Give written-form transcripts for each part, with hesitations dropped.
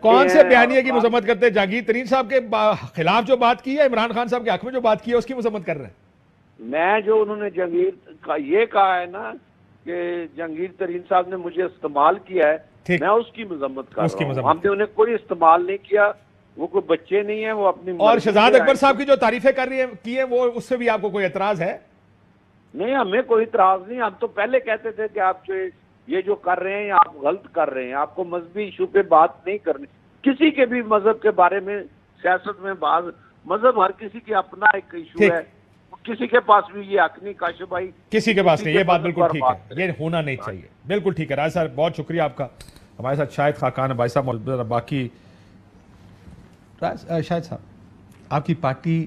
کون سے بیانیے کی مذمت کرتے ہیں؟ جہانگیر ترین صاحب کے خلاف جو بات کی ہے، عمران خان صاحب کے حق میں جو بات کی ہے، اس کی مذمت کر رہے ہیں؟ میں جو انہوں نے جہانگیر کا یہ کہا ہے نا کہ جہانگیر ترین صاحب نے مجھے استعمال کیا ہے، میں اس کی مذمت کر رہا ہوں. ہم نے انہیں کوئی استعمال نہیں کیا، وہ کوئی بچے نہیں ہیں، وہ اپنی اور شہزاد اکبر صاحب کی جو تعریفیں کی ہیں وہ اس سے بھی آپ کو کوئی اعتراض ہے؟ نہیں، ہمیں کوئی اعتراض نہیں. ہم تو پہلے کہتے تھے کہ آپ یہ جو کر رہے ہیں آپ غلط کر رہے ہیں، آپ کو مذہبی ایشو پہ بات نہیں کرنی. کسی کے بھی مذہب کے بارے میں سیاست میں مذہب ہر کسی کے اپنا ایک ایشو ہے، کسی کے پاس بھی یہ حق نہیں. کاشف بھائی کسی کے پاس نہیں، یہ بات بالکل ٹھیک ہے، یہ ہونا نہیں چاہیے. بالکل ٹھیک ہے. راج صاحب بہت شکریہ آپ کا. ہمارے ساتھ شاہد خاقان بھائی صاحب موجود ہیں. باقی شاہد صاحب، آپ کی پارٹی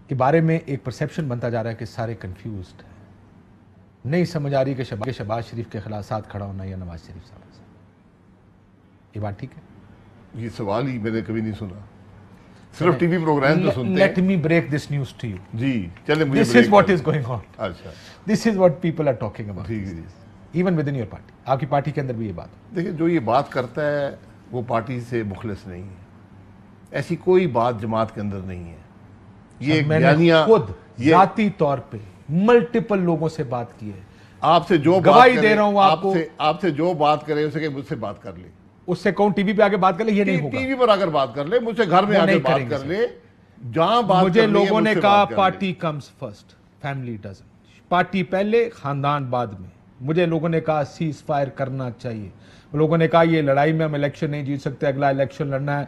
کے بارے میں ایک پرسیپشن بنتا جا رہا ہے کہ سارے کنفیوزڈ ہیں، نہیں سمجھ آ رہی کہ شہباز شریف کے خلاف ساتھ کھڑا ہونا یا نواز شریف صاحب. یہ بات ٹھیک ہے؟ یہ سوال ہی میں نے کبھی نہیں سنا، صرف ٹی وی پروگرام تو سنتے ہیں. Let me break this news to you. جی چلے مجھے This is what is going on. اچھا This is what people are talking about. ٹھیک ہے جی. Even within your party. آپ کی پارٹی کے اندر بھی یہ بات ہے. دیکھیں جو یہ بات کرتا ہے وہ پارٹی سے مخلص نہیں ہے. ایسی کوئی بات جماعت کے اندر نہیں ہے. یہ ایک بیانیہ خود ذاتی طور پہ ملٹیپل لوگوں سے بات کی ہے. آپ سے جو گواہی دے رہا ہوں آپ سے جو بات کرے اسے کہ مجھ سے بات کر لے. اس سے کون ٹی وی پہ آ کے بات کر لے؟ یہ نہیں ہوگا. ٹی وی پر آ کر بات کر لے، مجھ سے گھر میں آ کے بات کر لے، جہاں بات. مجھے لوگوں نے کہا party comes first, family doesn't. Party پہلے، خاندان بعد میں. مجھے لوگوں نے کہا سیز فائر کرنا چاہیے. لوگوں نے کہا یہ لڑائی میں ہم الیکشن نہیں جیت سکتے، اگلا الیکشن لڑنا ہے.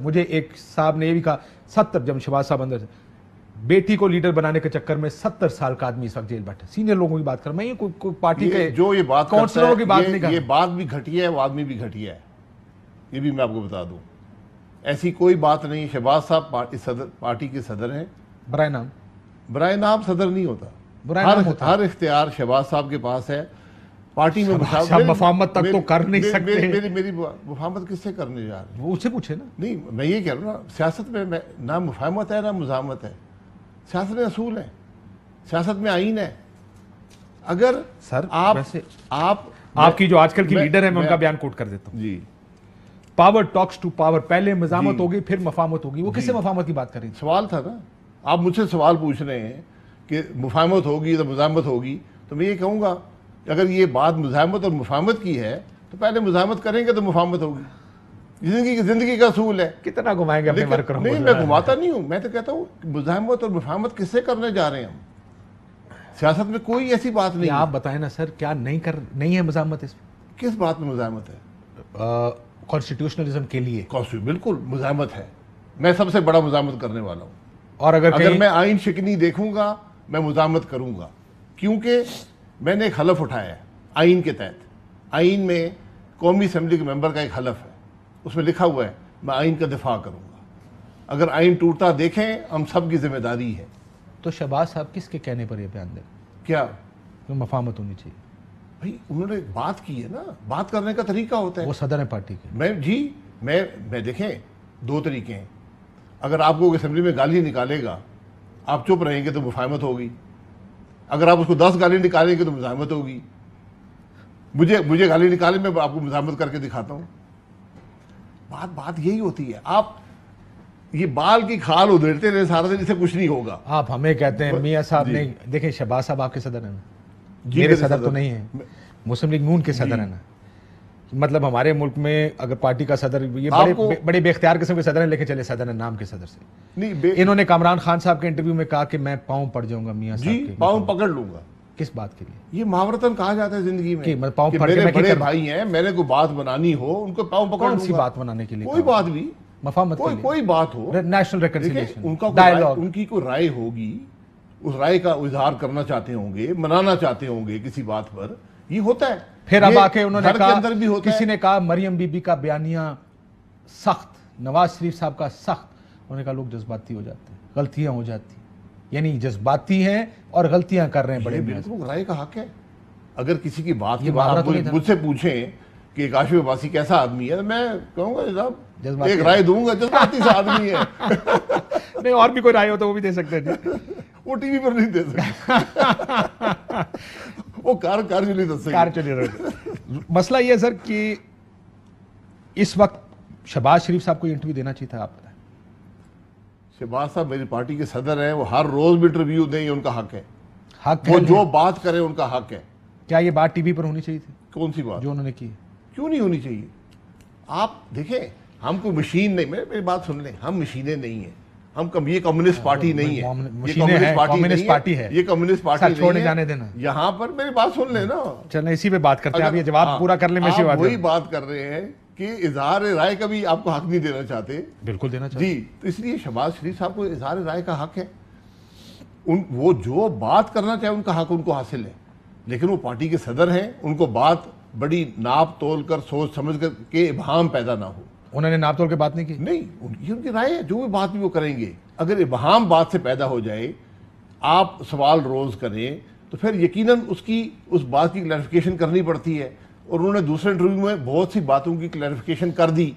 مجھے ایک صاحب نے یہ بھی کہا 70 جب شہباز صاحب اندر بیٹی کو لیڈر بنانے کے چکر میں 70 سال کا آدمی اس وقت جیل بیٹھا. سینئر لوگوں کی بات کر میں، یہ کوئی پارٹی کے جو یہ بات کونسلروں کی بات نہیں کر رہا. یہ بات بھی گھٹیا ہے، وہ آدمی بھی گھٹیا ہے، یہ بھی میں آپ کو بتا دوں. ایسی کوئی بات نہیں. شہباز صاحب پارٹی کے صدر ہیں. برائے نام صدر نہیں ہوتا. ہر اختیار شہباز صاحب کے پاس ہے. پارٹی میں مفاہمت تک تو کر نہیں سکتے. میری مفاہمت کس سے کرنے جا رہے ہیں؟ وہ اسے پوچھے نا. نہیں، میں یہ کہہ رہا ہوں نا، سیاست میں نہ مفاہمت ہے نہ مزاحمت ہے. سیاست میں اصول ہیں، سیاست میں آئین ہے. اگر سر آپ کی جو آج کل کی لیڈر ہے، میں ان کا بیان کوٹ کر دیتا ہوں. جی، پاور ٹاکس ٹو پاور. پہلے مزاحمت ہوگی پھر مفاہمت ہوگی. وہ کس سے مفاہمت کی بات کر رہی تھی؟ سوال تھا نا. آپ مجھ سے سوال پوچھ رہے ہیں کہ مفاہمت ہوگی تو مزاحمت ہوگی، تو میں یہ کہوں گا اگر یہ بات مزاحمت اور مفاہمت کی ہے تو پہلے مزاحمت کریں گے تو مفاہمت ہوگی. زندگی کا اصول ہے. کتنا گھمائیں گے اپنے ورکروں کو؟ نہیں، میں گھماتا نہیں ہوں. میں تو کہتا ہوں مزاحمت اور مفاہمت کس سے کرنے جا رہے ہیں ہم؟ سیاست میں کوئی ایسی بات نہیں. آپ بتائیں نا سر، کیا نہیں ہے مزاحمت اس میں؟ کس بات میں مزاحمت ہے؟ کانسٹیٹیوشنلزم کے لیے. بالکل مزاحمت ہے. میں سب سے بڑا مزاحمت کرنے والا ہوں. اور اگر میں آئین شکنی دیکھوں گا میں مزاحمت کروں گا، کیونکہ میں نے ایک حلف اٹھایا ہے آئین کے تحت. آئین میں قومی اسمبلی کے ممبر کا ایک حلف ہے، اس میں لکھا ہوا ہے میں آئین کا دفاع کروں گا. اگر آئین ٹوٹتا دیکھیں ہم سب کی ذمہ داری ہے. تو شہباز صاحب کس کے کہنے پر یہ بیان دیں؟ کیا مفاہمت ہونی چاہیے؟ بھائی انہوں نے بات کی ہے نا، بات کرنے کا طریقہ ہوتا ہے. وہ صدر ہے پارٹی کے. میں دیکھیں دو طریقے ہیں. اگر آپ کو اسمبلی میں گالی نکالے گا آپ چپ رہیں گے تو مفاہمت ہوگی. اگر آپ اس کو 10 گالی نکالیں گے تو مزاحمت ہوگی. مجھے گالی نکالے میں آپ کو مزاحمت کر کے دکھاتا ہوں. بات یہی ہوتی ہے. آپ یہ بال کی کھال ادھیڑتے رہے سارا دن، اس سے کچھ نہیں ہوگا. آپ ہمیں کہتے ہیں میاں صاحب نہیں. دیکھیں شہباز صاحب آپ کے صدر ہیں نا، میرے صدر تو نہیں ہیں. مسلم لیگ نون کے صدر ہیں نا. مطلب ہمارے ملک میں اگر پارٹی کا صدر، یہ بڑے بے اختیار قسم کے صدر ہیں، لیکن چلے صدر ہیں نام کے صدر سے. انہوں نے کامران خان صاحب کے انٹرویو میں کہا کہ میں پاؤں پڑ جاؤں گا میاں صاحب کے. پاؤں پکڑ لوں گا. کس بات کے لیے؟ یہ محاورتاً کہا جاتا ہے زندگی میں کہ میرے بڑے بھائی ہیں، میں نے کوئی بات بنانی ہو ان کو پاؤں پکڑ لوں گا. کون سی بات بنانے کے لیے؟ کوئی بات بھی، مفاہمت کے لیے کوئی بات ہو، نیشنل ریکنسیلیشن، ان کی کوئی رائے ہوگی، اس رائے کا اظہار کرنا چاہتے ہوں گے، منانا چاہتے ہوں گے کسی بات پر، یہ ہوتا ہے. پھر اب آ کے انہوں نے کہا، کسی نے کہا مریم بی بی کا بیانیہ سخت، نواز شریف صاحب کا سخت. انہوں نے کہا لوگ جذباتی ہو جاتے ہیں، غلطیاں ہو جاتی ہیں. یعنی جذباتی ہیں اور غلطیاں کر رہے ہیں. بڑے بالکل رائے کا حق ہے. اگر کسی کی بات کے بعد مجھ سے پوچھیں کہ کاشف عباسی کیسا آدمی ہے، میں کہوں گا صاحب ایک رائے دوں گا، جذباتی سا آدمی ہے. نہیں، اور بھی کوئی رائے ہو تو وہ بھی دے سکتے ہیں. وہ ٹی وی پر نہیں دے سکتے، وہ کار چلی دس. مسئلہ یہ ہے سر کہ اس وقت شہباز شریف صاحب کو انٹرویو دینا چاہیے تھا؟ آپ بتائیں. شہباز صاحب میری پارٹی کے صدر ہیں, وہ ہر روز بھی انٹرویو دیں, یہ ان کا حق ہے. حق وہ ہے جو بات کریں ان کا حق ہے. کیا یہ بات ٹی وی پر ہونی چاہیے تھی کون سی بات جو انہوں نے کی؟ کیوں نہیں ہونی چاہیے؟ آپ دیکھیں, ہم کوئی مشین نہیں, میری بات سن لیں, ہم مشینیں نہیں ہیں, یہ کمیونسٹ پارٹی نہیں ہے, یہ کمیونسٹ پارٹی ہے, یہ کمیونسٹ پارٹی چھوڑنے جانے دینا. یہاں پر میری بات سن لیں نا, چلیں اسی پہ بات کرتے ہیں. آپ یہ جواب پورا کر لیں. میں اسی وہی بات کر رہے ہیں کہ اظہار رائے کا بھی آپ کو حق نہیں دینا چاہتے. بالکل دینا چاہتے جی, تو اس لیے شہباز شریف صاحب کو اظہار رائے کا حق ہے. وہ جو بات کرنا چاہے ان کا حق ان کو حاصل ہے, لیکن وہ پارٹی کے صدر ہیں, ان کو بات بڑی ناپ تول کر سوچ سمجھ کر کے ابہام پیدا نہ ہو. انہوں نے ناپ تول کے بات نہیں کی. نہیں, ان کی رائے ہے, جو بھی بات بھی وہ کریں گے. اگر ابہام بات سے پیدا ہو جائے, آپ سوال روز کریں, تو پھر یقیناً اس بات کی کلیریفیکیشن کرنی پڑتی ہے. اور انہوں نے دوسرے انٹرویو میں بہت سی باتوں کی کلیریفیکیشن کر دی.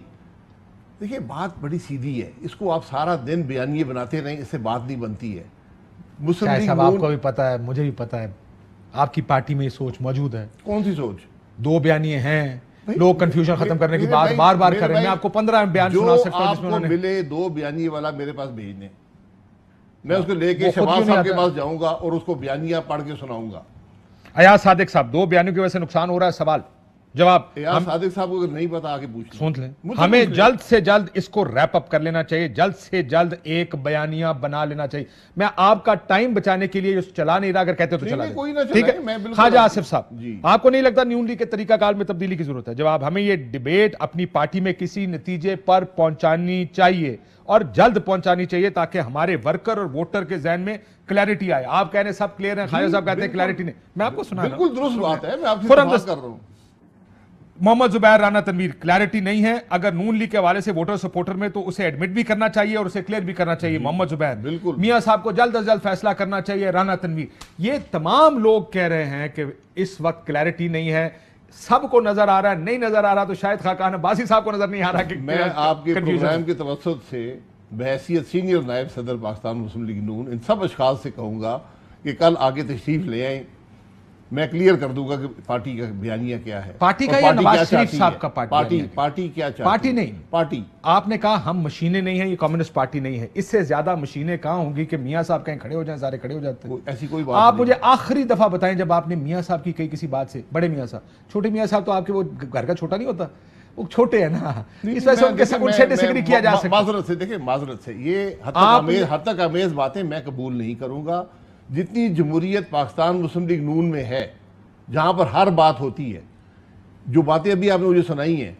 دیکھیں, بات بڑی سیدھی ہے, اس کو آپ سارا دن بیانیے بناتے رہیں, اس سے بات نہیں بنتی ہے. مسلم لیگ صاحب آپ کو بھی پتا ہے, مجھے بھی پتا ہے, آپ کی پارٹی میں یہ سوچ موجود ہے. کون سی سوچ؟ 2 بیانیے ہیں, لوگ کنفیوژن ختم کرنے کی بات بار بار کر رہے ہیں. میں آپ کو 15 بیان سنا سکتا ہوں جو آپ کو ملے 2 بیانیے والا میرے پاس بھیجنے, میں اس کو لے کے شہباز صاحب کے پاس جاؤں گا اور اس کو بیانیہ پڑھ کے سناؤں گا. ایاز صادق صاحب, 2 بیانیوں کی وجہ سے نقصان ہو رہا ہے. سوال جواب. ایاز صادق صاحب کو اگر نہیں پتا آگے پوچھ سن لیں. ہمیں جلد سے جلد اس کو ریپ اپ کر لینا چاہیے, جلد سے جلد ایک بیانیہ بنا لینا چاہیے. میں آپ کا ٹائم بچانے کے لیے چلا نہیں رہا, اگر کہتے تو چلا دیں. ٹھیک ہے خواجہ آصف صاحب, آپ کو نہیں لگتا نیون لیگ کے طریقہ کار میں تبدیلی کی ضرورت ہے؟ جواب. ہمیں یہ ڈیبیٹ اپنی پارٹی میں کسی نتیجے پر پہنچانی چاہیے, اور جلد پہنچانی چاہیے, تاکہ ہمارے ورکر اور ووٹر کے ذہن میں کلیئرٹی آئے. آپ کہہ رہے ہیں سب کلیئر ہیں, خواجہ صاحب کہتے ہیں کلیئرٹی نہیں. میں آپ کو سنا رہا ہوں, بالکل درست بات ہے, میں آپ سے بات کر رہا ہوں. محمد زبیر رانا تنویر, کلیئرٹی نہیں ہے. اگر نون لیگ کے حوالے سے ووٹر سپورٹر میں, تو اسے ایڈمٹ بھی کرنا چاہیے اور اسے کلیئر بھی کرنا چاہیے. محمد زبیر. بالکل. میاں صاحب کو جلد از جلد فیصلہ کرنا چاہیے. رانا تنویر. یہ تمام لوگ کہہ رہے ہیں کہ اس وقت کلیئرٹی نہیں ہے. سب کو نظر آ رہا ہے, نہیں نظر آ رہا تو شاید خاقان عباسی صاحب کو نظر نہیں آ رہا کہ میں آپ کے پروگرام کے توسط سے بحیثیت سینئر نائب صدر پاکستان مسلم لیگ نون ان سب اشخاص سے کہوں گا کہ کل آگے تشریف لے آئیں. میں کلیئر کر دوں گا کہ پارٹی کا بیانیہ کیا ہے. پارٹی کا یا نواز شریف صاحب کا پارٹی کیا چاہتی ہے؟ پارٹی نہیں, پارٹی. آپ نے کہا ہم مشینیں نہیں ہیں, یہ کمیونسٹ پارٹی نہیں ہے. اس سے زیادہ مشینیں کہاں ہوں گی کہ میاں صاحب کہیں کھڑے ہو جائیں, سارے کھڑے ہو جاتے ہیں. ایسی کوئی بات آپ مجھے آخری دفعہ بتائیں جب آپ نے میاں صاحب کی کہی کسی بات سے, بڑے میاں صاحب, چھوٹے میاں صاحب تو آپ کے وہ گھر کا چھوٹا نہیں ہوتا, وہ چھوٹے ہیں نا, اس وجہ سے ان سے ڈسیگری کیا جا سکتا. معذرت سے دیکھیں, معذرت سے یہ حد تک آمیز باتیں میں قبول نہیں کروں گا. جتنی جمہوریت پاکستان مسلم لیگ نون میں ہے, جہاں پر ہر بات ہوتی ہے, جو باتیں ابھی آپ نے مجھے سنائی ہیں,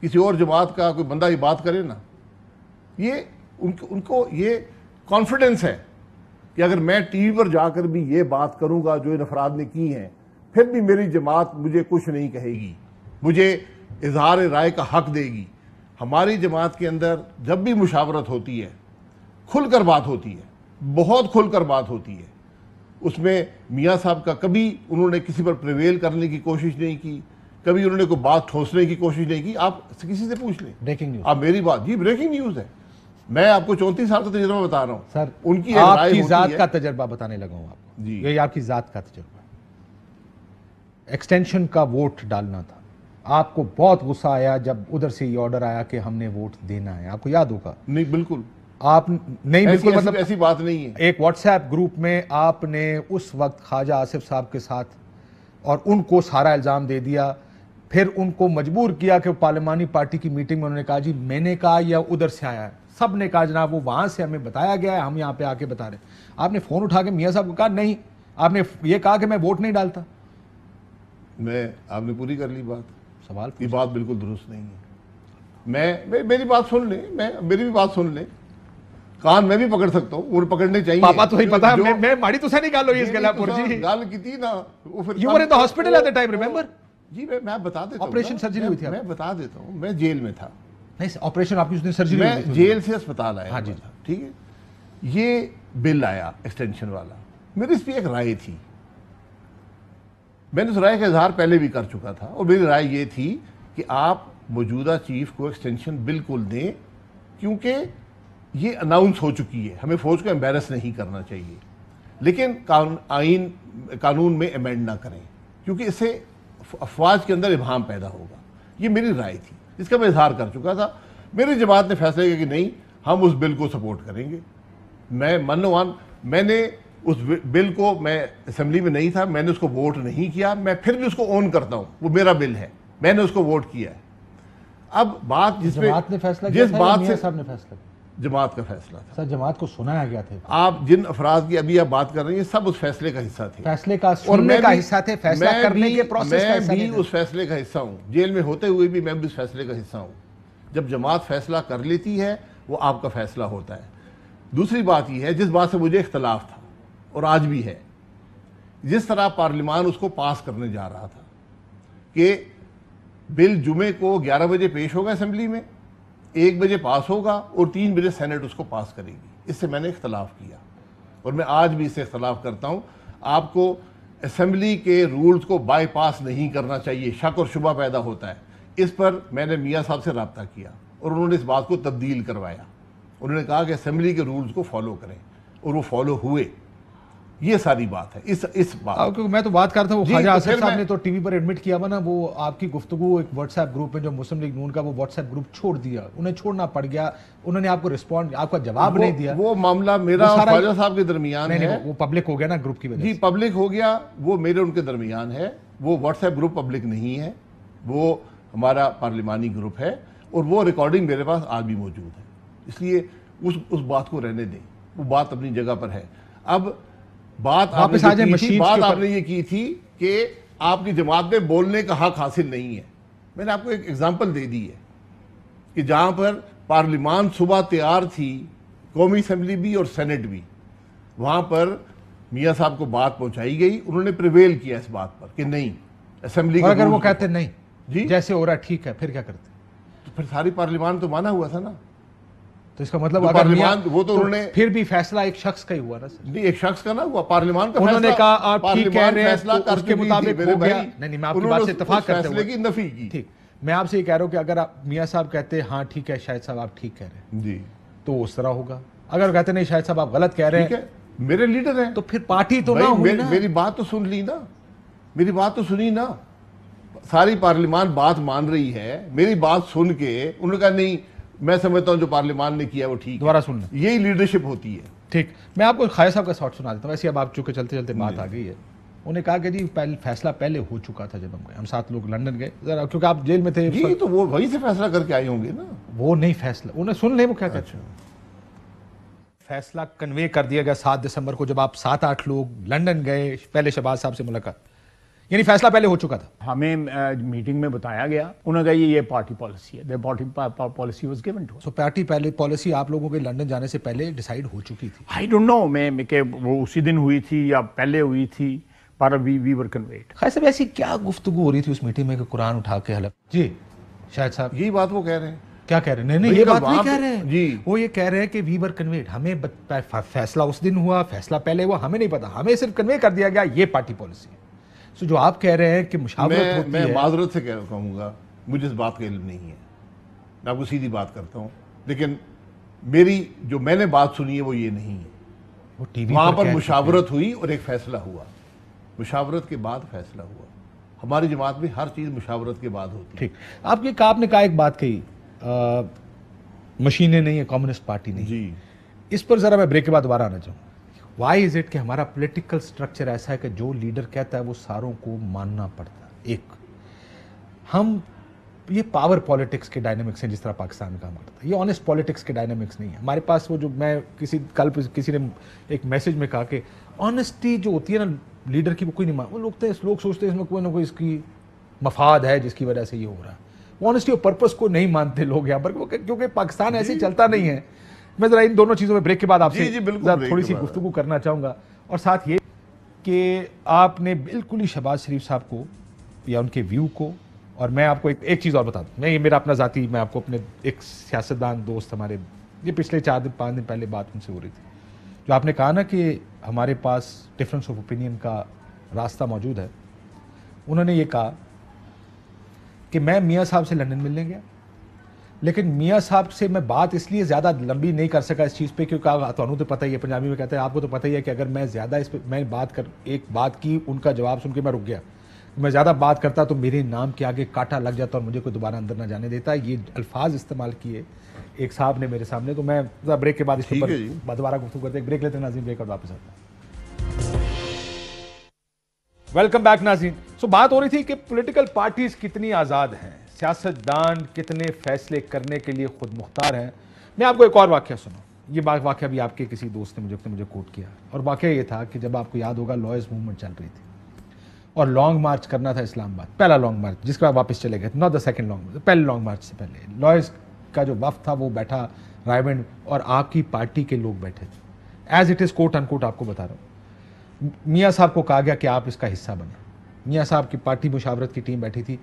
کسی اور جماعت کا کوئی بندہ یہ بات کرے نا, یہ ان کو یہ کانفیڈنس ہے کہ اگر میں ٹی وی پر جا کر بھی یہ بات کروں گا جو ان افراد نے کی ہیں, پھر بھی میری جماعت مجھے کچھ نہیں کہے گی, مجھے اظہار رائے کا حق دے گی. ہماری جماعت کے اندر جب بھی مشاورت ہوتی ہے, کھل کر بات ہوتی ہے, بہت کھل کر بات ہوتی ہے. اس میں میاں صاحب کا کبھی انہوں نے کسی پر پریویل کرنے کی کوشش نہیں کی, کبھی انہوں نے کوئی بات ٹھوسنے کی کوشش نہیں کی. آپ کسی سے پوچھ لیں. Breaking news. آپ میری بات, جی بریکنگ نیوز ہے. میں آپ کو 34 سال کا تجربہ بتا رہا ہوں. سر ان کی آپ کی ذات کا تجربہ بتانے لگا ہوں آپ کو. جی, یہ آپ کی ذات کا تجربہ. ایکسٹینشن کا ووٹ ڈالنا تھا, آپ کو بہت غصہ آیا جب ادھر سے یہ آرڈر آیا کہ ہم نے ووٹ دینا ہے, آپ کو یاد ہوگا. نہیں بالکل آپ نہیں, بالکل مطلب ایسی بات نہیں ہے. ایک واٹس ایپ گروپ میں آپ نے اس وقت خواجہ آصف صاحب کے ساتھ, اور ان کو سارا الزام دے دیا, پھر ان کو مجبور کیا کہ پارلیمانی پارٹی کی میٹنگ میں انہوں نے کہا جی میں نے کہا یا ادھر سے آیا ہے. سب نے کہا جناب وہ وہاں سے ہمیں بتایا گیا ہے, ہم یہاں پہ آ کے بتا رہے ہیں. آپ نے فون اٹھا کے میاں صاحب کو کہا نہیں, آپ نے یہ کہا کہ میں ووٹ نہیں ڈالتا. آپ نے پوری کر لی بات. سوال یہ بات بالکل درست نہیں ہے. میری بات سن لیں, میری بھی بات سن لیں. کان میں بھی پکڑ سکتا ہوں, وہ پکڑنے چاہیے. پاپا تو ہی پتا ہے, میں ماڑی تو سے نہیں گال ہوئی اس گلا پور جی. گال کی تھی نا, you were in the hospital at the time, remember. جی میں بتا دیتا ہوں. آپریشن سرجری ہوئی تھی. میں بتا دیتا ہوں, میں جیل میں تھا. نہیں آپریشن آپ کی اس دن سرجری میں جیل سے اسپتال آیا. ہاں جی, ٹھیک ہے. یہ بل آیا ایکسٹینشن والا, میری اس پہ ایک رائے تھی. میں نے اس رائے کا اظہار پہلے بھی کر چکا تھا, اور میری رائے یہ تھی کہ آپ موجودہ چیف کو ایکسٹینشن بالکل دیں, کیونکہ یہ اناؤنس ہو چکی ہے, ہمیں فوج کو امبیرس نہیں کرنا چاہیے. لیکن قانون میں امینڈ نہ کریں, کیونکہ اس سے افواج کے اندر ابہام پیدا ہوگا. یہ میری رائے تھی. جس کا میں اظہار کر چکا تھا. میری جماعت نے فیصلہ کیا کہ نہیں, ہم اس بل کو سپورٹ کریں گے. میں نے اس بل کو, میں اسمبلی میں نہیں تھا, میں نے اس کو ووٹ نہیں کیا, میں پھر بھی اس کو اون کرتا ہوں, وہ میرا بل ہے, میں نے اس کو ووٹ کیا ہے. اب بات جس پہ جماعت نے فیصلہ کیا تھا یا میاں صاحب نے فیصلہ کیا؟ جماعت کا فیصلہ تھا. سر جماعت کو سنایا گیا تھا. آپ جن افراد کی ابھی آپ بات کر رہے ہیں سب اس فیصلے کا حصہ تھے, فیصلے کا سننے کا حصہ تھے, فیصلہ کرنے کے پروسیس کا حصہ میں بھی اس فیصلے کا حصہ ہوں. جیل میں ہوتے ہوئے بھی میں بھی اس فیصلے کا حصہ ہوں. جب جماعت فیصلہ کر لیتی ہے وہ آپ کا فیصلہ ہوتا ہے. دوسری بات یہ ہے جس بات سے مجھے اختلاف تھا اور آج بھی ہے, جس طرح پارلیمان اس کو پاس کرنے جا رہا تھا کہ بل جمعے کو 11 بجے پیش ہوگا اسمبلی میں, 1 بجے پاس ہوگا اور 3 بجے سینٹ اس کو پاس کرے گی. اس سے میں نے اختلاف کیا اور میں آج بھی اس سے اختلاف کرتا ہوں. آپ کو اسمبلی کے رولز کو بائی پاس نہیں کرنا چاہیے, شک اور شبہ پیدا ہوتا ہے. اس پر میں نے میاں صاحب سے رابطہ کیا اور انہوں نے اس بات کو تبدیل کروایا. انہوں نے کہا کہ اسمبلی کے رولز کو فالو کریں اور وہ فالو ہوئے. یہ ساری بات ہے اس بات. میں تو بات کرتا ہوں, خواجہ آصف صاحب نے تو ٹی وی پر ایڈمٹ کیا ہوا نا, وہ آپ کی گفتگو ایک واٹس ایپ گروپ میں جو مسلم لیگ نون کا وہ واٹس ایپ گروپ چھوڑ دیا, انہیں چھوڑنا پڑ گیا, انہوں نے آپ کو رسپونڈ, آپ کا جواب نہیں دیا. وہ معاملہ میرا اور خواجہ صاحب کے درمیان ہے. وہ پبلک ہو گیا نا گروپ کی وجہ سے. جی پبلک ہو گیا, وہ میرے ان کے درمیان ہے. وہ واٹس ایپ گروپ پبلک نہیں ہے, وہ ہمارا پارلیمانی گروپ ہے اور وہ ریکارڈنگ میرے پاس آج بھی موجود ہے. اس لیے اس بات کو رہنے دیں, وہ بات اپنی جگہ پر ہے. اب بات آپ نے یہ کی تھی کہ آپ کی جماعت میں بولنے کا حق حاصل نہیں ہے. میں نے آپ کو ایک ایگزامپل دے دی ہے کہ جہاں پر پارلیمان صبح تیار تھی, قومی اسمبلی بھی اور سینٹ بھی, وہاں پر میاں صاحب کو بات پہنچائی گئی, انہوں نے پریویل کیا اس بات پر کہ نہیں اسمبلی. اگر وہ کہتے نہیں جی جیسے ہو رہا ٹھیک ہے, پھر کیا کرتے؟ تو پھر ساری پارلیمان تو مانا ہوا تھا نا. تو اس کا مطلب پارلیمان وہ تو انہوں نے پھر بھی فیصلہ ایک شخص کا ہی ہوا نا. نہیں ایک شخص کا نہ ہوا, پارلیمان کا انہوں نے کہا آپ ٹھیک کہہ رہے ہیں, اس کے مطابق ہو گیا. نہیں میں آپ کی بات سے اتفاق کرتے فیصلے کی نفی کی. ٹھیک, میں آپ سے یہ کہہ رہا ہوں کہ اگر آپ میاں صاحب کہتے ہیں ہاں ٹھیک ہے شاہد صاحب آپ ٹھیک کہہ رہے ہیں جی تو اس طرح ہوگا. اگر کہتے نہیں شاہد صاحب آپ غلط کہہ رہے ہیں, میرے لیڈر ہیں, تو پھر پارٹی تو نہ ہوئی نا. میری بات تو سن لی نا, میری بات تو سنی نا. ساری پارلیمان بات مان رہی ہے, میری بات سن کے انہوں نے کہا نہیں میں سمجھتا ہوں جو پارلیمان نے کیا وہ ٹھیک. دوبارہ سننا, یہی لیڈرشپ ہوتی ہے. ٹھیک, میں آپ کو خواجہ صاحب کا شارٹ سنا دیتا ہوں. ویسے اب آپ چونکہ چلتے چلتے بات آ گئی ہے, انہوں نے کہا کہ جی فیصلہ پہلے ہو چکا تھا جب ہم گئے, ہم 7 لوگ لندن گئے ذرا, کیونکہ آپ جیل میں تھے. جی تو وہ وہیں سے فیصلہ کر کے آئے ہوں گے نا. وہ نہیں فیصلہ, انہیں سن لیں وہ کیا کہتے ہیں. فیصلہ کنوے کر دیا گیا 7 دسمبر کو جب آپ 7-8 لوگ لندن گئے, پہلے شہباز صاحب سے ملاقات, یعنی فیصلہ پہلے ہو چکا تھا. ہمیں میٹنگ میں بتایا گیا, انہوں نے کہا یہ پارٹی پالیسی ہے, the party policy was given to us. So party policy آپ لوگوں کے لندن جانے سے پہلے ڈیسائیڈ ہو چکی تھی. I don't know میں کہ وہ اسی دن ہوئی تھی یا پہلے ہوئی تھی, پر we were conveyed. خیر صاحب ایسی کیا گفتگو ہو رہی تھی اس میٹنگ میں کہ قرآن اٹھا کے حلق. جی شاہد صاحب یہی بات وہ کہہ رہے ہیں. کیا کہہ رہے ہیں؟ نہیں یہ بات نہیں کہہ رہے ہیں جی, وہ یہ کہہ رہے ہیں کہ وی ور کنویڈ, ہمیں فیصلہ اس دن ہوا, فیصلہ پہلے ہوا, ہمیں نہیں پتا, ہمیں صرف کنوے کر دیا گیا یہ پارٹی پالیسی ہے. سو جو آپ کہہ رہے ہیں کہ مشاورت ہوتی ہے, میں معذرت سے کہوں گا, مجھے اس بات کا علم نہیں ہے, میں آپ کو سیدھی بات کرتا ہوں, لیکن میری جو میں نے بات سنی ہے وہ یہ نہیں ہے. وہاں پر مشاورت ہوئی اور ایک فیصلہ ہوا, مشاورت کے بعد فیصلہ ہوا. ہماری جماعت میں ہر چیز مشاورت کے بعد ہوتی ہے. ٹھیک, آپ نے کہا ایک بات کہی, مشینیں نہیں ہے, کمیونسٹ پارٹی نہیں. جی اس پر ذرا میں بریک کے بعد دوبارہ آنا چاہوں. وائی از اٹ کہ ہمارا پولیٹیکل سٹرکچر ایسا ہے کہ جو لیڈر کہتا ہے وہ ساروں کو ماننا پڑتا ہے. ایک ہم یہ پاور پالیٹکس کے ڈائنامکس ہیں جس طرح پاکستان میں کام کرتا ہے, یہ آنیسٹ پالیٹکس کے ڈائنامکس نہیں ہے ہمارے پاس. وہ جو میں کسی نے ایک میسج میں کہا کہ آنیسٹی جو ہوتی ہے نا لیڈر کی وہ کوئی نہیں وہ لوگ سوچتے ہیں اس میں کوئی نہ کوئی اس کی مفاد ہے جس کی وجہ سے یہ ہو رہا ہے. وہ آنیسٹی اور پرپس کو نہیں مانتے لوگ یہاں پر, کیونکہ پاکستان ایسے ہی چلتا نہیں ہے. میں ذرا ان دونوں چیزوں میں بریک کے بعد آپ سے تھوڑی سی گفتگو کرنا چاہوں گا, اور ساتھ یہ کہ آپ نے بالکل ہی شہباز شریف صاحب کو یا ان کے ویو کو, اور میں آپ کو ایک چیز اور بتا دوں, میں یہ میرا اپنا ذاتی, میں آپ کو اپنے ایک سیاستدان دوست ہمارے یہ پچھلے 4-5 دن پہلے بات ان سے ہو رہی تھی, جو آپ نے کہا نا کہ ہمارے پاس ڈفرینس آف اوپینین کا راستہ موجود ہے. انہوں نے یہ کہا کہ میں میاں صاحب سے لندن ملنے گیا, لیکن میاں صاحب سے میں بات اس لیے زیادہ لمبی نہیں کر سکا اس چیز پہ کیونکہ تمہیں تو پتہ ہی ہے, پنجابی میں کہتے ہیں آپ کو تو پتہ ہی ہے کہ اگر میں زیادہ اس پہ میں ایک بات کی, ان کا جواب سن کے میں رک گیا میں زیادہ بات کرتا تو میرے نام کے آگے کاٹا لگ جاتا اور مجھے کوئی دوبارہ اندر نہ جانے دیتا. یہ الفاظ استعمال کیے ایک صاحب نے میرے سامنے. تو میں بریک کے بعد اس کے اوپر دوبارہ گفتگو کرتے ہیں. بریک لیتے ہیں ناظرین, بریک اور واپس آتے ہیں. ویلکم بیک ناظرین. سو بات ہو رہی تھی کہ پولیٹیکل پارٹیز کتنی آزاد ہیں, سیاستدان کتنے فیصلے کرنے کے لیے خود مختار ہیں. میں آپ کو ایک اور واقعہ سناؤں. یہ واقعہ بھی آپ کے کسی دوست نے مجھے کوٹ کیا, اور واقعہ یہ تھا کہ جب آپ کو یاد ہوگا لائرز موومنٹ چل رہی تھی اور لانگ مارچ کرنا تھا اسلام آباد, پہلا لانگ مارچ جس کے بعد واپس چلے گئے, not the second long march, پہلے لانگ مارچ سے پہلے لائرز کا جو وفد تھا وہ بیٹھا رائے اور آپ کی پارٹی کے لوگ بیٹھے تھے. ایز اٹ از کوٹ ان کوٹ آپ کو بتا رہا ہوں. میاں صاحب کو کہا گیا کہ آپ اس کا حصہ بنیں. میاں صاحب کی پارٹی مشاورت کی ٹیم بیٹھی تھی.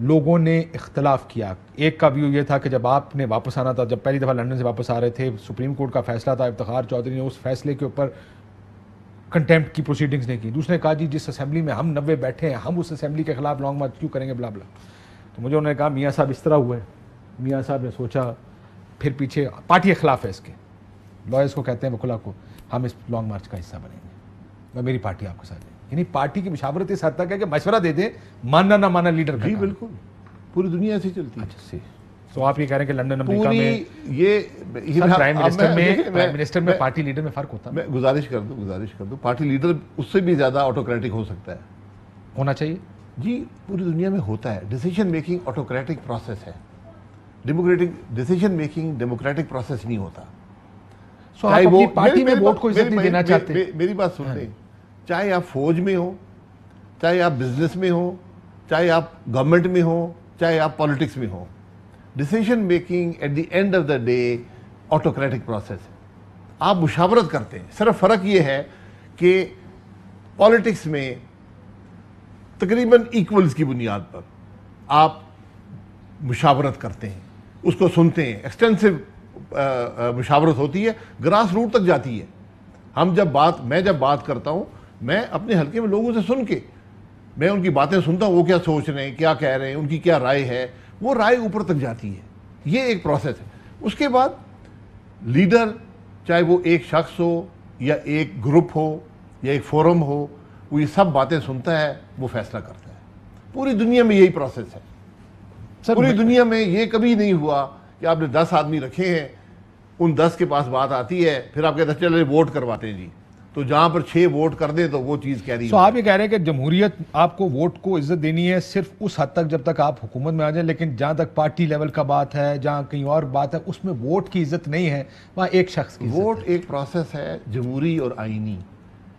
لوگوں نے اختلاف کیا. ایک کا ویو یہ تھا کہ جب آپ نے واپس آنا تھا, جب پہلی دفعہ لندن سے واپس آ رہے تھے, سپریم کورٹ کا فیصلہ تھا, افتخار چودھری نے اس فیصلے کے اوپر کنٹیمپٹ کی پروسیڈنگز نہیں کی. دوسرے نے کہا جی جس اسمبلی میں ہم 90 بیٹھے ہیں, ہم اس اسمبلی کے خلاف لانگ مارچ کیوں کریں گے, بلا بلا. تو مجھے انہوں نے کہا میاں صاحب اس طرح ہوئے. میاں صاحب نے سوچا, پھر پیچھے پارٹی کے خلاف ہے اس کے, لائرز کو کہتے ہیں وکلا کو, ہم اس لانگ مارچ کا حصہ بنیں گے اور میری پارٹی آپ کے ساتھ ہے. یعنی پارٹی کی مشاورت اس حد تک ہے کہ مشورہ دے دیں, ماننا نہ ماننا لیڈر کا. جی بالکل, پوری دنیا ایسی چلتی ہے. اچھا, تو آپ یہ کہہ رہے ہیں کہ لندن امریکہ میں یہ پرائم منسٹر میں پارٹی لیڈر میں فرق ہوتا ہے. میں گزارش کر دوں, پارٹی لیڈر اس سے بھی زیادہ آٹوکریٹک ہو سکتا ہے, ہونا چاہیے. جی پوری دنیا میں ہوتا ہے. ڈیسیژن میکنگ آٹوکریٹک پروسیس ہے, democratic decision making democratic process نہیں ہوتا. چاہے وہ پارٹی میں ووٹ کو عزت نہیں دینا چاہتے. میری بات سن لیں, چاہے آپ فوج میں ہو, چاہے آپ بزنس میں ہو, چاہے آپ گورنمنٹ میں ہو, چاہے آپ پالیٹکس میں ہو, decision making at the end of the day autocratic process ہے. آپ مشاورت کرتے ہیں. صرف فرق یہ ہے کہ پالیٹکس میں تقریباً ایکولز کی بنیاد پر آپ مشاورت کرتے ہیں, اس کو سنتے ہیں, ایکسٹینسو مشاورت ہوتی ہے, گراس روٹ تک جاتی ہے. میں جب بات کرتا ہوں, میں اپنے حلقے میں لوگوں سے سن کے میں ان کی باتیں سنتا ہوں, وہ کیا سوچ رہے ہیں, کیا کہہ رہے ہیں, ان کی کیا رائے ہے, وہ رائے اوپر تک جاتی ہے. یہ ایک پروسیس ہے. اس کے بعد لیڈر, چاہے وہ ایک شخص ہو یا ایک گروپ ہو یا ایک فورم ہو, وہ یہ سب باتیں سنتا ہے, وہ فیصلہ کرتا ہے. پوری دنیا میں یہی پروسیس ہے. پوری دنیا میں یہ کبھی نہیں ہوا کہ آپ نے 10 آدمی رکھے ہیں, ان 10 کے پاس بات آتی ہے, پھر آپ کہتے ہیں چلے ووٹ کرواتے ہیں جی, تو جہاں پر 6 ووٹ کر دیں تو وہ چیز کہہ رہی ہے. تو آپ یہ کہہ رہے ہیں کہ جمہوریت آپ کو ووٹ کو عزت دینی ہے صرف اس حد تک جب تک آپ حکومت میں آ جائیں, لیکن جہاں تک پارٹی لیول کا بات ہے, جہاں کہیں اور بات ہے, اس میں ووٹ کی عزت نہیں ہے, وہاں ایک شخص کی ووٹ ایک پروسیس ہے جمہوری اور آئینی,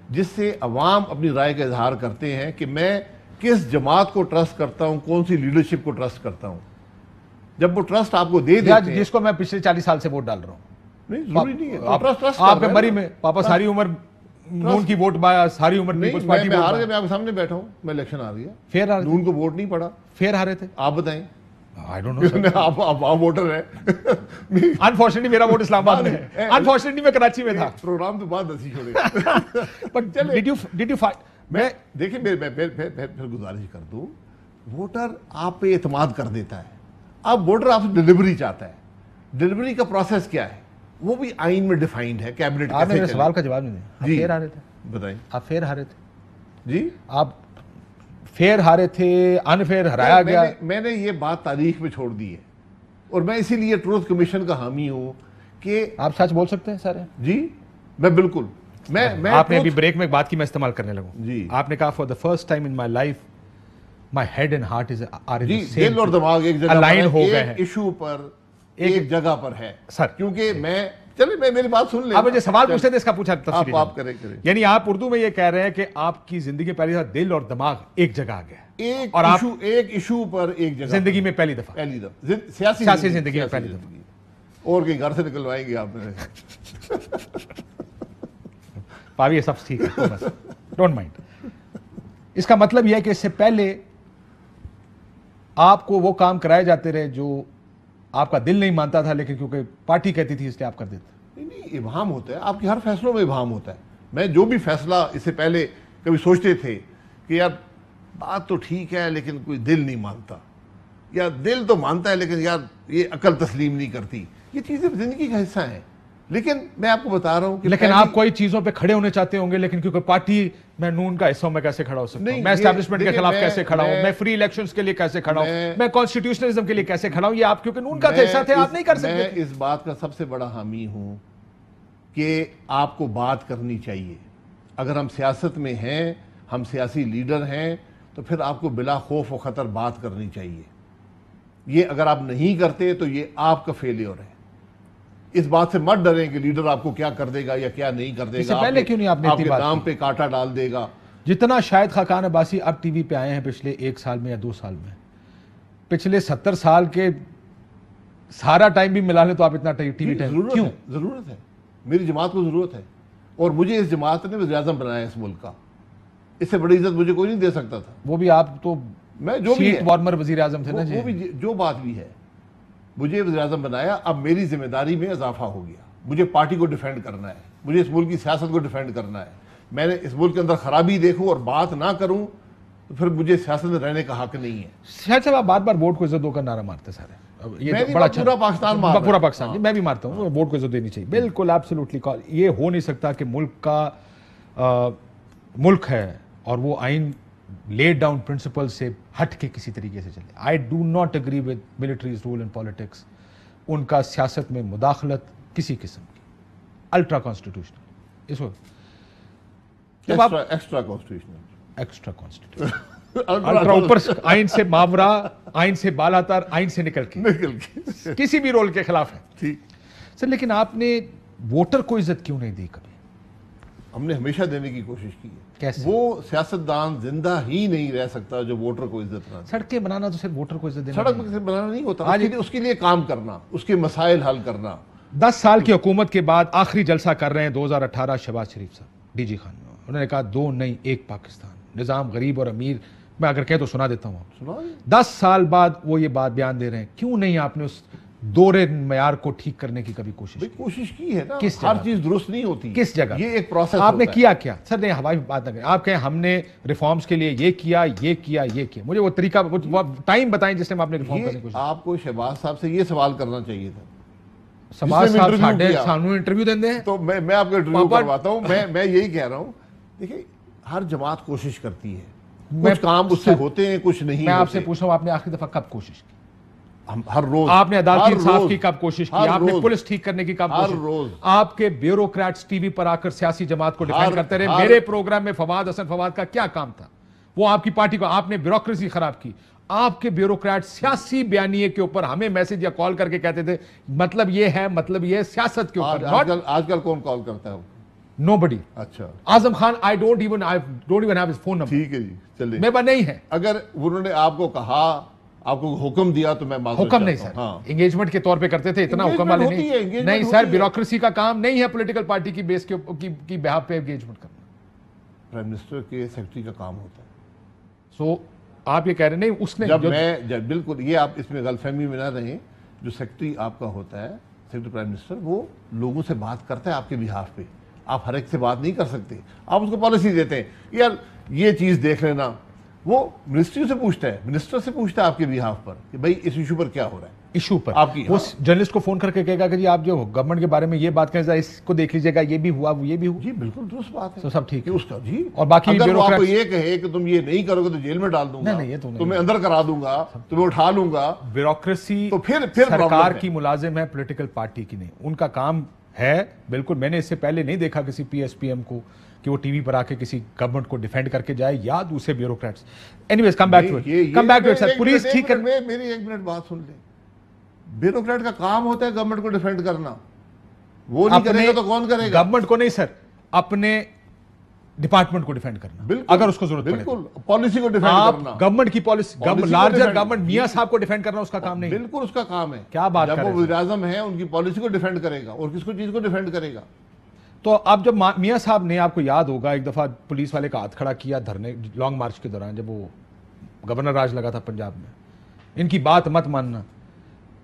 جس سے عوام اپنی رائے کا اظہار کرتے ہیں کہ میں کس جماعت کو ٹرسٹ کرتا ہوں, کون سی لیڈرشپ کو ٹرسٹ کرتا ہوں. جب وہ ٹرسٹ آپ کو دے دیتے ہیں, جس کو میں پچھلے 40 سال سے ووٹ ڈال رہا ہوں, نہیں ضروری نہیں ہے آپ کے مری میں پاپا ساری عمر نون کی ووٹ بایا, ساری عمر پیپلز پارٹی میں ہار گیا, میں آپ کے سامنے بیٹھا ہوں, میں الیکشن ہار گیا, پھر نون کو ووٹ نہیں پڑا, پھر ہارے تھے. آپ بتائیں. I don't know, آپ ووٹر ہیں. انفارچونیٹلی میرا ووٹ اسلام آباد میں ہے, انفارچونیٹلی میں کراچی میں تھا. پروگرام تو بعد دسی چھوڑے گا. But did you find میں دیکھیں پھر گزارش کر دوں, ووٹر آپ پہ اعتماد کر دیتا ہے. اب ووٹر آپ سے ڈیلیوری چاہتا ہے. ڈیلیوری کا پروسیس کیا ہے, وہ بھی آئین میں ڈیفائنڈ ہے. کیبنٹ آپ نے میرے سوال کا جواب نہیں دیا. جی فیر ہارے تھے, بتائیں. آپ فیر ہارے تھے جی, آپ فیر ہارے تھے, ان فیر ہرایا گیا. میں نے یہ بات تاریخ میں چھوڑ دی ہے, اور میں اسی لیے ٹروتھ کمیشن کا حامی ہوں کہ آپ سچ بول سکتے ہیں سارے. جی میں بالکل, میں آپ نے ابھی بریک میں ایک بات کی میں استعمال کرنے لگوں. جی آپ نے کہا for the first time in my life my head and heart are in the same, دل اور دماغ ایک جگہ الائن ہو گئے ہیں, ایشو پر ایک جگہ پر ہے سر. کیونکہ میں چلے میری بات سن لیں. آپ مجھے سوال پوچھتے تھے, اس کا پوچھا تفصیلی. آپ کریں. یعنی آپ اردو میں یہ کہہ رہے ہیں کہ آپ کی زندگی میں پہلی دفعہ دل اور دماغ ایک جگہ آ گیا, اور آپ ایک ایشو پر ایک جگہ زندگی میں پہلی دفعہ سیاسی زندگی میں پہلی دفعہ. اور کہیں گھر سے نکلوائیں گے آپ نے. پاوی یہ سب ٹھیک ہے, بس ڈونٹ مائنڈ. اس کا مطلب یہ ہے کہ اس سے پہلے آپ کو وہ کام کرائے جاتے رہے جو آپ کا دل نہیں مانتا تھا, لیکن کیونکہ پارٹی کہتی تھی اس لیے آپ کر دیتے. نہیں, ابہام ہوتا ہے, آپ کے ہر فیصلوں میں ابہام ہوتا ہے. میں جو بھی فیصلہ اس سے پہلے کبھی سوچتے تھے کہ یار بات تو ٹھیک ہے لیکن کوئی دل نہیں مانتا, یا دل تو مانتا ہے لیکن یار یہ عقل تسلیم نہیں کرتی, یہ چیزیں زندگی کا حصہ ہیں. لیکن میں آپ کو بتا رہا ہوں کہ لیکن آپ کوئی چیزوں پہ کھڑے ہونے چاہتے ہوں گے، لیکن کیونکہ پارٹی میں نون کا حصہ ہوں، میں کیسے کھڑا ہو سکتا ہوں؟ میں اسٹیبلشمنٹ کے خلاف کیسے کھڑا ہوں؟ میں فری الیکشنز کے لیے کیسے کھڑا ہوں؟ میں کانسٹیٹیوشنلزم کے لیے کیسے کھڑا ہوں؟ یہ آپ کیونکہ نون کا حصہ تھے، آپ نہیں کر سکتے۔ میں اس بات کا سب سے بڑا حامی ہوں کہ آپ کو بات کرنی چاہیے۔ اگر ہم سیاست میں ہیں، ہم سیاسی لیڈر ہیں، تو پھر آپ کو بلا خوف و خطر بات کرنی چاہیے۔ یہ اگر آپ نہیں کرتے تو یہ آپ کا فیلیور ہے۔ اس بات سے مت ڈریں کہ لیڈر آپ کو کیا کر دے گا یا کیا نہیں کر دے اس سے گا، پہلے کیوں نہیں آپ نے آپ اتنی کے بات دام کی؟ پہ کانٹا ڈال دے گا۔ جتنا شاہد خاقان عباسی اب ٹی وی پہ آئے ہیں پچھلے 1 سال میں یا 2 سال میں، پچھلے 70 سال کے سارا ٹائم بھی ملا لیں تو آپ اتنا ٹی وی ٹائم کیوں؟ ضرورت ہے، میری جماعت کو ضرورت ہے، اور مجھے اس جماعت نے وزیر اعظم بنایا اس ملک کا۔ اس سے بڑی عزت مجھے کوئی نہیں دے سکتا تھا۔ وہ بھی آپ تو میں جو بھی سیٹ وارمر وزیر اعظم تھے نا جی۔ وہ بھی جو بات بھی ہے، مجھے وزیر اعظم بنایا، اب میری ذمہ داری میں اضافہ ہو گیا۔ مجھے پارٹی کو ڈیفینڈ کرنا ہے، مجھے اس ملک کی سیاست کو ڈیفینڈ کرنا ہے۔ میں نے اس ملک کے اندر خرابی دیکھوں اور بات نہ کروں تو پھر مجھے سیاست میں رہنے کا حق نہیں ہے۔ شاید صاحب آپ بار بار ووٹ کو عزت دو کر نعرہ مارتے سارے، یہ بڑا اچھا، پورا پاکستان مار رہا ہے۔ پورا پاکستان جی، میں بھی مارتا ہوں، ووٹ کو عزت دینی چاہیے، بالکل ایبسولوٹلی۔ یہ ہو نہیں سکتا کہ ملک کا ملک ہے اور وہ آئین لیڈ ڈاؤن پرنسپل سے ہٹ کے کسی طریقے سے چلے۔ I do not agree with military's role in politics. ان کا سیاست میں مداخلت کسی قسم کی الٹرا کانسٹیٹیوشنل، اس وقت extra constitutional, extra constitutional, ultra اوپر، آئین سے ماورا، آئین سے بالا تر، آئین سے نکل کے کسی بھی رول کے خلاف ہے۔ ٹھیک سر لیکن آپ نے ووٹر کو عزت کیوں نہیں دی کبھی؟ ہم نے ہمیشہ دینے کی کوشش کی ہے۔ کیسے؟ وہ سیاستدان زندہ ہی نہیں رہ سکتا جو ووٹر کو عزت نہ دے۔ سڑکیں بنانا تو صرف ووٹر کو عزت دینا سڑک بنانا نہیں ہوتا، اس کے لیے کام کرنا، اس کے مسائل حل کرنا۔ 10 سال کی حکومت کے بعد آخری جلسہ کر رہے ہیں 2018 شہباز شریف صاحب ڈی جی خان میں، انہوں نے کہا 2 نہیں 1 پاکستان، نظام غریب اور امیر، میں اگر کہیں تو سنا دیتا ہوں آپ۔ سنا 10 سال بعد وہ یہ بات بیان دے رہے ہیں، کیوں نہیں آپ نے اس دورے معیار کو ٹھیک کرنے کی کبھی کوشش کی؟ کوشش کی ہے نا، کس ہر جگہ؟ چیز درست نہیں ہوتی، کس جگہ؟ یہ ایک پروسیس آپ نے ہوتا ہے۔ کیا کیا؟ سر نہیں ہوائی بات نہ کریں، آپ کہیں ہم نے ریفارمز کے لیے یہ کیا یہ کیا یہ کیا، مجھے وہ طریقہ وہ ٹائم بتائیں جس میں آپ نے ریفارم کرنے کی کوشش کی۔ آپ کو شہباز صاحب سے یہ سوال کرنا چاہیے تھا۔ شہباز جس نے صاحب انٹرویو ساڈے کیا۔ سانوں انٹرویو دیں دے ہیں تو میں آپ کو انٹرویو پاپا- کرواتا ہوں، میں یہی کہہ رہا ہوں، دیکھیں ہر جماعت کوشش کرتی ہے، میں- کچھ کام اس سے ہوتے ہیں، کچھ نہیں میں آپ سے ہوتے۔ پوچھ رہا ہوں آپ نے آخری دفعہ کب کوشش کی؟ ہم ہر روز، آپ نے عدالتی ہر انصاف روز، کی کب کوشش کی؟ ہر آپ نے روز، پولیس ٹھیک کرنے کی کب ہر کوشش؟ روز۔ آپ کے بیوروکریٹس ٹی وی پر آ کر سیاسی جماعت کو ڈیفینڈ کرتے رہے۔ میرے پروگرام میں فواد حسن فواد کا کیا کام تھا؟ وہ آپ کی پارٹی کو، آپ نے بیوروکریسی خراب کی۔ آپ کے بیوروکریٹ سیاسی بیانیے کے اوپر ہمیں میسج یا کال کر کے کہتے تھے مطلب یہ ہے، مطلب یہ ہے، سیاست کے اوپر آج کل کون کال کرتا ہے؟ nobody۔ اچھا Azam Khan I don't even have his phone number، ٹھیک ہے جی، چلیں۔ میرے پاس نہیں ہے۔ اگر انہوں نے آپ کو کہا، آپ کو حکم دیا تو میں معذرت حکم نہیں چاہتا سر، ہوں۔ ہاں، انگیجمنٹ کے طور پہ کرتے تھے، اتنا حکم Engagement والے ہوتی ہے، نہیں۔ engagement نہیں ہوتی سر، ہے۔ بیوروکریسی کا کام نہیں ہے پولیٹیکل پارٹی کی بیس کی بہاف پہ انگیجمنٹ کرنا۔ پرائم منسٹر کے سیکرٹری کا کام ہوتا ہے۔ سو آپ یہ کہہ رہے نہیں اس نے جب بالکل یہ آپ اس میں غلط فہمی میں نہ رہیں، جو سیکرٹری آپ کا ہوتا ہے، سیکرٹری پرائم منسٹر، وہ لوگوں سے بات کرتا ہے آپ کے بہاف پہ۔ آپ ہر ایک سے بات نہیں کر سکتے، آپ اس کو پالیسی دیتے ہیں، یار یہ چیز دیکھ لینا۔ وہ منسٹری سے پوچھتا ہے، منسٹر سے پوچھتا ہے آپ کے بہاف پر کہ بھائی اس ایشو پر کیا ہو رہا ہے، ایشو پر آپ کی۔ وہ جرنلسٹ کو فون کر کے کہے گا کہ جی آپ جو گورنمنٹ کے بارے میں یہ بات کریں اس کو دیکھ لیجیے گا، یہ بھی ہوا وہ یہ بھی ہوا۔ جی بالکل درست بات ہے، تو سب ٹھیک کہ ہے اس کا جی۔ اور باقی اگر وہ آپ کو bureaucrats- یہ کہے کہ تم یہ نہیں کرو گے تو جیل میں ڈال دوں گا، نہیں، یہ تو نہیں۔ تمہیں اندر کرا دوں گا، تمہیں اٹھا لوں گا، بیوروکریسی تو پھر سرکار problem ہے۔ کی ملازم ہے، پولیٹیکل پارٹی کی نہیں۔ ان کا کام ہے بالکل، میں نے اس سے پہلے نہیں دیکھا کسی پی ایس پی ایم کو کہ وہ ٹی وی پر آ کے کسی گورنمنٹ کو ڈیفینڈ کر کے جائے یا دوسرے bureaucrats. Anyways come back to it, come back to it sir, police ٹھیک کر۔ میری ایک منٹ بات سن لیں، بیوروکریٹ کا کام ہوتا ہے گورنمنٹ کو ڈیفینڈ کرنا، وہ نہیں کرے گا تو کون کرے گا؟ گورنمنٹ کو نہیں سر، اپنے ڈپارٹمنٹ کو ڈیفینڈ کرنا اگر اس کو ضرورت پڑے۔ بالکل، پالیسی کو ڈیفینڈ آپ کرنا، گورنمنٹ کی پالیسی، Policy کو لارجر defend- گورنمنٹ میاں صاحب کو ڈیفینڈ کرنا اس کا کام نہیں ہے۔ بالکل اس کا کام ہے۔ کیا بات کر جب رہے وہ ہیں وزیر اعظم ہے، ان کی پالیسی کو ڈیفینڈ کرے گا، اور کس کو چیز کو ڈیفینڈ کرے گا؟ تو اب جب میاں صاحب نے، آپ کو یاد ہوگا ایک دفعہ پولیس والے کا ہاتھ کھڑا کیا دھرنے لانگ مارچ کے دوران، جب وہ گورنر راج لگا تھا پنجاب میں، ان کی بات مت ماننا،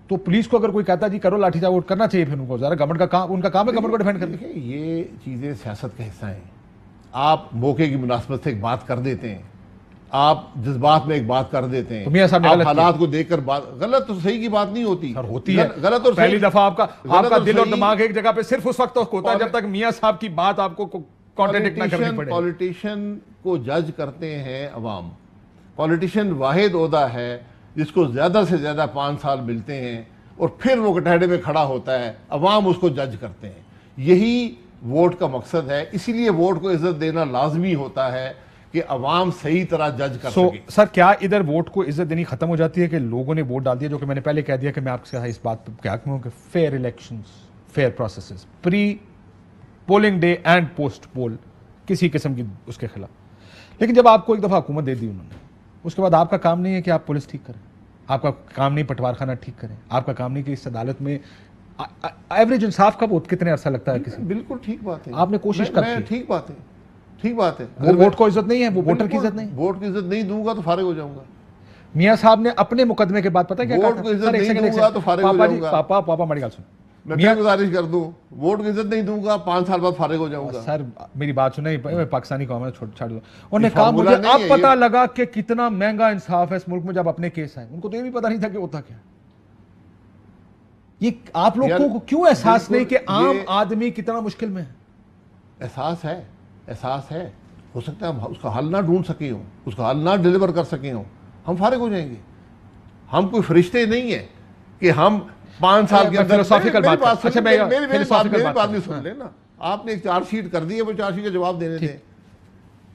تو پولیس کو اگر کوئی کہتا جی کرو لاٹھی چارج کرنا چاہیے، پھر ان کو ذرا گورنمنٹ کا کام، ان کا کام ہے گورنمنٹ کو ڈیفینڈ کرنا۔ دیکھیں یہ چیزیں سیاست کا حصہ ہیں، آپ موقع کی مناسبت سے ایک بات کر دیتے ہیں، آپ جذبات میں ایک بات کر دیتے ہیں, تو میاں صاحب نے آپ غلط حالات کو دیکھ کر بات, غلط تو صحیح کی بات نہیں ہوتی, سر ہوتی ہے. غلط اور پہلی دفعہ آپ کا دل اور صحیح. دماغ ایک جگہ پہ صرف اس وقت ہوتا ہے جب تک میاں صاحب کی بات آپ کو کانٹرڈکٹ نہ کرنی پڑے. پولیٹیشین کو جج کرتے ہیں عوام. پولیٹیشین واحد عہدہ ہے جس کو زیادہ سے زیادہ 5 سال ملتے ہیں اور پھر وہ کٹہرے میں کھڑا ہوتا ہے, عوام اس کو جج کرتے ہیں. یہی ووٹ کا مقصد ہے, اسی لیے ووٹ کو عزت دینا لازمی ہوتا ہے کہ عوام صحیح طرح جج کر سکے. سر کیا ادھر ووٹ کو عزت دینی ختم ہو جاتی ہے کہ لوگوں نے ووٹ ڈال دیا, جو کہ میں نے پہلے کہہ دیا کہ میں آپ کے ساتھ اس بات پہ کیا کہوں کہ fair elections, fair processes, pre polling day and post poll, کسی قسم کی اس کے خلاف. لیکن جب آپ کو ایک دفعہ حکومت دے دی انہوں نے, اس کے بعد آپ کا کام نہیں ہے کہ آپ پولیس ٹھیک کریں, آپ کا کام نہیں پٹوار خانہ ٹھیک کریں, آپ کا کام نہیں کہ اس عدالت میں ایوریج انصاف کا ووٹ کتنے عرصہ لگتا ہے کسی. بالکل ٹھیک بات ہے, آپ نے کوشش کر کی, ٹھیک بات ہے, ٹھیک بات ہے. وہ ووٹ کو عزت نہیں ہے, وہ ووٹر کی عزت نہیں. ووٹ کی عزت نہیں دوں گا تو فارغ ہو جاؤں گا. میاں صاحب نے اپنے مقدمے کے بعد پتہ کیا کہا, ووٹ کو عزت نہیں دوں گا تو فارغ ہو جاؤں گا. پاپا ہماری گل سن, میں پھر گزارش کر دوں, ووٹ کی عزت نہیں دوں گا 5 سال بعد فارغ ہو جاؤں گا. سر میری بات سنیں, پاکستانی قوم ہے, چھوڑ دو. انہوں نے کہا مجھے اب پتہ لگا کہ کتنا مہنگا انصاف ہے اس ملک میں جب اپنے کیس آئے. ان کو تو یہ بھی پتہ نہیں تھا کہ ہوتا کیا. یہ آپ لوگوں کو کیوں احساس نہیں کہ عام آدمی کتنا مشکل میں ہے؟ احساس ہے, احساس ہے. ہو سکتا ہے ہم اس کا حل نہ ڈھونڈ سکے ہوں, اس کا حل نہ ڈیلیور کر سکے ہوں, ہم فارغ ہو جائیں گے. ہم کوئی فرشتے نہیں ہیں کہ ہم 5 سال کے اندر. فلسافیکل بات, اچھا میری بات بھی سن لیں نا. آپ نے ایک چارج شیٹ کر دی ہے, وہ چارج شیٹ کا جواب دینے دیں.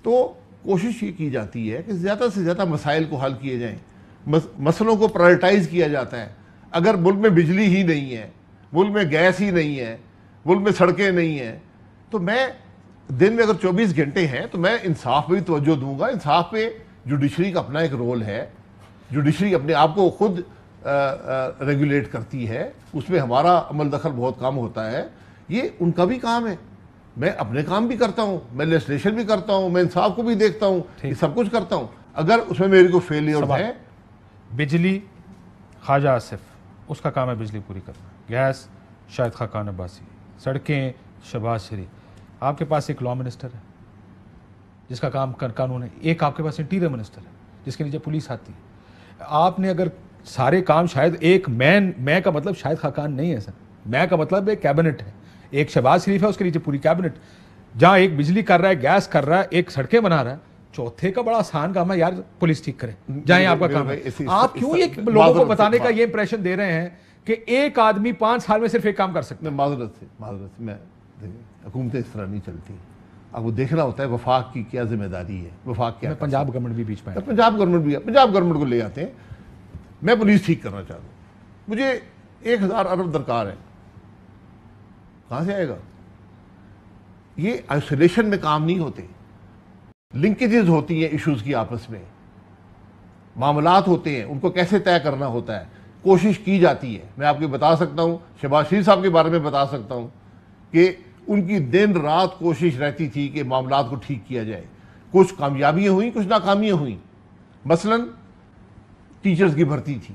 تو کوشش یہ کی جاتی ہے کہ زیادہ سے زیادہ مسائل کو حل کیے جائیں, مسئلوں کو پرائرٹائز کیا جاتا ہے. اگر ملک میں بجلی ہی نہیں ہے, ملک میں گیس ہی نہیں ہے, ملک میں سڑکیں نہیں ہیں, تو میں دن میں اگر 24 گھنٹے ہیں تو میں انصاف پہ بھی توجہ دوں گا. انصاف پہ جوڈیشری کا اپنا ایک رول ہے, جوڈیشری اپنے آپ کو خود ریگولیٹ کرتی ہے, اس میں ہمارا عمل دخل بہت کم ہوتا ہے. یہ ان کا بھی کام ہے, میں اپنے کام بھی کرتا ہوں, میں لیجسلیشن بھی کرتا ہوں, میں انصاف کو بھی دیکھتا ہوں, یہ سب کچھ کرتا ہوں. اگر اس میں میری کو فیلیئر ہے. بجلی خواجہ آصف, اس کا کام ہے بجلی پوری کرنا. گیس شاہد خاقان عباسی, سڑکیں شہباز شریف. آپ کے پاس ایک لا منسٹر ہے جس کا کام قانون ہے, ایک آپ کے پاس انٹیریئر منسٹر ہے جس کے نیچے پولیس آتی ہے. آپ نے اگر سارے کام, شاید ایک میں کا مطلب شاہد خاقان نہیں ہے سر, میں کا مطلب ایک کیبنٹ ہے, ایک شہباز شریف ہے, اس کے نیچے پوری کیبنٹ, جہاں ایک بجلی کر رہا ہے, گیس کر رہا ہے, ایک سڑکیں بنا رہا ہے, چوتھے کا بڑا آسان کام ہے یار پولیس ٹھیک کرے, جہاں آپ کا کام ہے. آپ کیوں یہ لوگوں کو بتانے کا یہ امپریشن دے رہے ہیں کہ ایک آدمی 5 سال میں صرف ایک کام کر سکتا ہے؟ معذرت سے میں حکومتیں اس طرح نہیں چلتی. آپ کو دیکھنا ہوتا ہے وفاق کی کیا ذمہ داری ہے, وفاق کیا. پنجاب گورنمنٹ بھی بیچ میں ہے, پنجاب گورنمنٹ بھی ہے, پنجاب گورنمنٹ کو لے آتے ہیں. میں پولیس ٹھیک کرنا چاہتا ہوں, مجھے 1000 ارب درکار ہے, کہاں سے آئے گا؟ یہ آئسولیشن میں کام نہیں ہوتے, لنکیجز ہوتی ہیں ایشوز کی, آپس میں معاملات ہوتے ہیں, ان کو کیسے طے کرنا ہوتا ہے, کوشش کی جاتی ہے. میں آپ کو بتا سکتا ہوں, شہباز شریف صاحب کے بارے میں بتا سکتا ہوں کہ ان کی دن رات کوشش رہتی تھی کہ معاملات کو ٹھیک کیا جائے. کچھ کامیابیاں ہوئیں, کچھ ناکامیاں ہوئیں. مثلا ٹیچرز کی بھرتی تھی,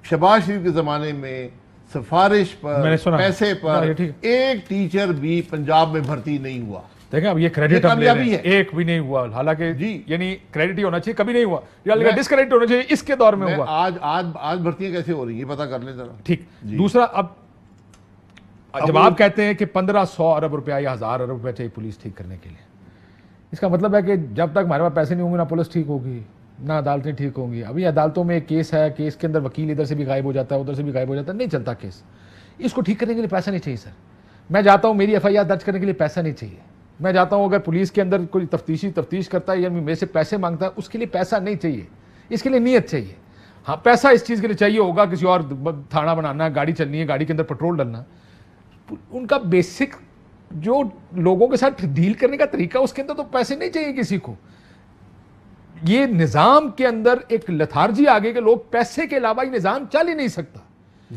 شہباز شریف کے زمانے میں سفارش پر, پیسے پر ایک ٹیچر بھی پنجاب میں بھرتی نہیں ہوا. دیکھیں اب یہ کریڈٹ ہم لے رہے ہیں, ایک بھی نہیں ہوا, حالانکہ یعنی کریڈٹ ہی ہونا چاہیے, کبھی نہیں ہوا, یا ڈس کریڈٹ ہونا چاہیے, اس کے دور میں ہوا. آج بھرتیاں کیسے ہو رہی ہیں یہ پتا کر لیں ذرا. ٹھیک. دوسرا, اب جب آپ کہتے ہیں کہ 1500 ارب روپیہ یا 1000 ارب روپیہ چاہیے پولیس ٹھیک کرنے کے لیے, اس کا مطلب ہے کہ جب تک ہمارے پاس پیسے نہیں ہوں گے نہ پولیس ٹھیک ہوگی نہ عدالتیں ٹھیک ہوں گی. ابھی عدالتوں میں ایک کیس ہے, کیس کے اندر وکیل ادھر سے بھی غائب ہو جاتا ہے, ادھر سے بھی غائب ہو جاتا ہے, نہیں چلتا کیس. اس کو ٹھیک کرنے کے لیے پیسہ نہیں چاہیے سر. میں جاتا ہوں, میری FIR درج کرنے کے لیے پیسہ نہیں چاہیے. میں جاتا ہوں, اگر پولیس کے اندر کوئی تفتیش کرتا ہے یا میرے سے پیسے مانگتا ہے, اس کے لیے پیسہ نہیں چاہیے, اس کے لیے نیت چاہیے. ہاں پیسہ اس چیز کے لیے چاہیے ہوگا, کسی اور تھانہ بنانا ہے, گاڑی چلنی ہے, گاڑی کے اندر پیٹرول ڈلنا. ان کا بیسک جو لوگوں کے ساتھ ڈیل کرنے کا طریقہ, اس کے اندر تو پیسے نہیں چاہیے کسی کو. یہ نظام کے اندر ایک لتھارجی آ گئی کہ لوگ پیسے کے علاوہ یہ نظام چل ہی نہیں سکتا.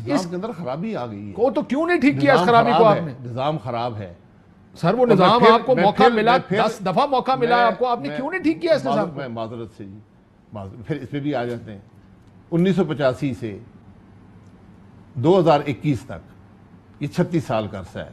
اس کے اندر خرابی آ گئی ہے. وہ تو کیوں نہیں ٹھیک کیا اس خرابی کو آپ نے؟ نظام خراب ہے سر, وہ نظام آپ کو موقع ملا, 10 دفعہ موقع ملا آپ کو, آپ نے کیوں نہیں ٹھیک کیا اس نظام کو؟ میں معذرت سے پھر اس پہ بھی آ جاتے ہیں. 1985 سے 2021 تک یہ 36 سال کا عرصہ ہے.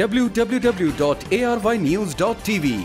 www.arYnews.tv।